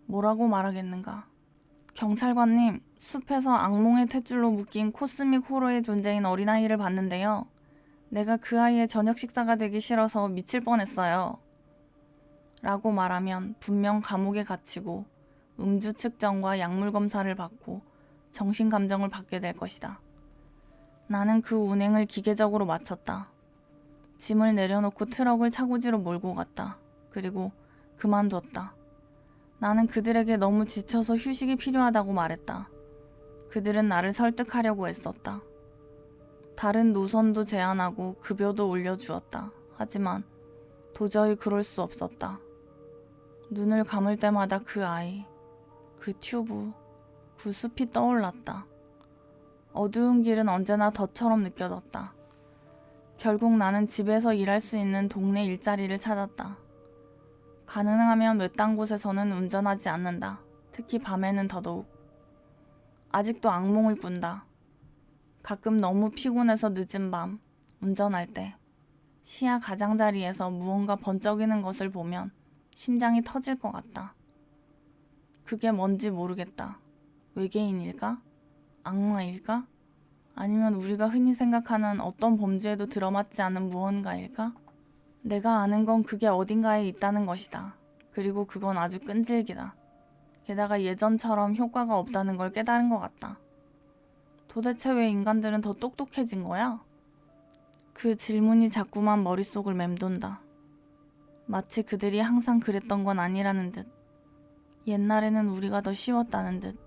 Speaker 1: 뭐라고 말하겠는가? 경찰관님, 숲에서 악몽의 탯줄로 묶인 코스믹 호러의 존재인 어린아이를 봤는데요. 내가 그 아이의 저녁 식사가 되기 싫어서 미칠 뻔했어요. 라고 말하면 분명 감옥에 갇히고 음주 측정과 약물 검사를 받고 정신감정을 받게 될 것이다. 나는 그 운행을 기계적으로 마쳤다. 짐을 내려놓고 트럭을 차고지로 몰고 갔다. 그리고 그만뒀다. 나는 그들에게 너무 지쳐서 휴식이 필요하다고 말했다. 그들은 나를 설득하려고 애썼다. 다른 노선도 제안하고 급여도 올려주었다. 하지만 도저히 그럴 수 없었다. 눈을 감을 때마다 그 아이, 그 튜브, 그 숲이 떠올랐다. 어두운 길은 언제나 덫처럼 느껴졌다. 결국 나는 집에서 일할 수 있는 동네 일자리를 찾았다. 가능하면 외딴 곳에서는 운전하지 않는다. 특히 밤에는 더더욱. 아직도 악몽을 꾼다. 가끔 너무 피곤해서 늦은 밤, 운전할 때 시야 가장자리에서 무언가 번쩍이는 것을 보면 심장이 터질 것 같다. 그게 뭔지 모르겠다. 외계인일까? 악마일까? 아니면 우리가 흔히 생각하는 어떤 범죄에도 들어맞지 않은 무언가일까? 내가 아는 건 그게 어딘가에 있다는 것이다. 그리고 그건 아주 끈질기다. 게다가 예전처럼 효과가 없다는 걸 깨달은 것 같다. 도대체 왜 인간들은 더 똑똑해진 거야? 그 질문이 자꾸만 머릿속을 맴돈다. 마치 그들이 항상 그랬던 건 아니라는 듯. 옛날에는 우리가 더 쉬웠다는 듯.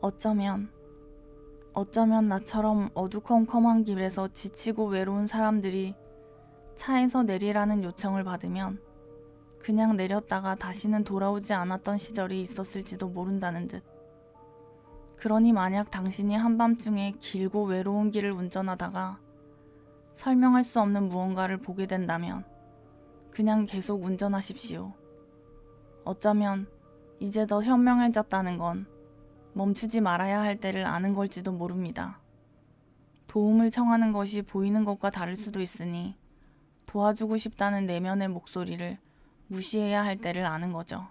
Speaker 1: 어쩌면 나처럼 어두컴컴한 길에서 지치고 외로운 사람들이 차에서 내리라는 요청을 받으면 그냥 내렸다가 다시는 돌아오지 않았던 시절이 있었을지도 모른다는 듯. 그러니 만약 당신이 한밤중에 길고 외로운 길을 운전하다가 설명할 수 없는 무언가를 보게 된다면 그냥 계속 운전하십시오. 어쩌면 이제 더 현명해졌다는 건 멈추지 말아야 할 때를 아는 걸지도 모릅니다. 도움을 청하는 것이 보이는 것과 다를 수도 있으니 도와주고 싶다는 내면의 목소리를 무시해야 할 때를 아는 거죠.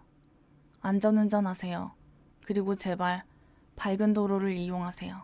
Speaker 1: 안전운전하세요. 그리고 제발 밝은 도로를 이용하세요.